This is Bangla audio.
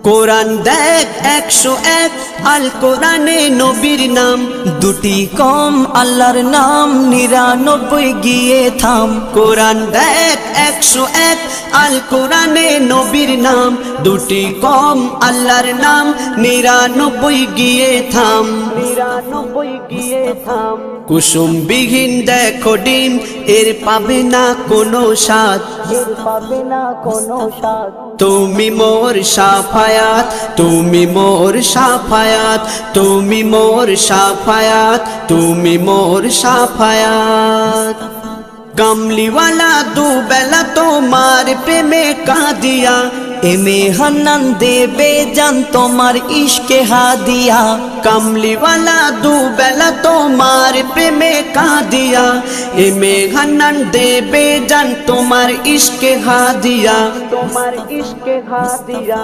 কোরআন দেখ 101 আল কোরআনে নবীর নাম, দুটি কম আল্লাহর নাম 99 গিয়ে থাম। কোরআন দেখ 101 আল কোরআনে নবীর নাম, দুটি কম আল্লাহর নাম 99 গিয়ে থাম। 99 গিয়ে থাম। কুসুম বিহীন দেখো ডিম, এর পাবে না কোনো স্বাদ, এর পাবে না কোনো স্বাদ। তুমি মোর শাফায়াত, তুমি মোর শাফায়াত, তুমি মোর শাফায়াত, তুমি মোর শাফায়াত। কামলিওয়ালা দুবেলা তোমার প্রেমে কাঁদিয়া, এমে হান্নান দেবে জান তোমার ইশকে হাদিয়া। কামলিওয়ালা দুবেলা তোমার প্রেমে কাঁদিয়া, এমে হান্নান দেবে জান তোমার ইশকে হাদিয়া, তোমার ইশকে হাদিয়া।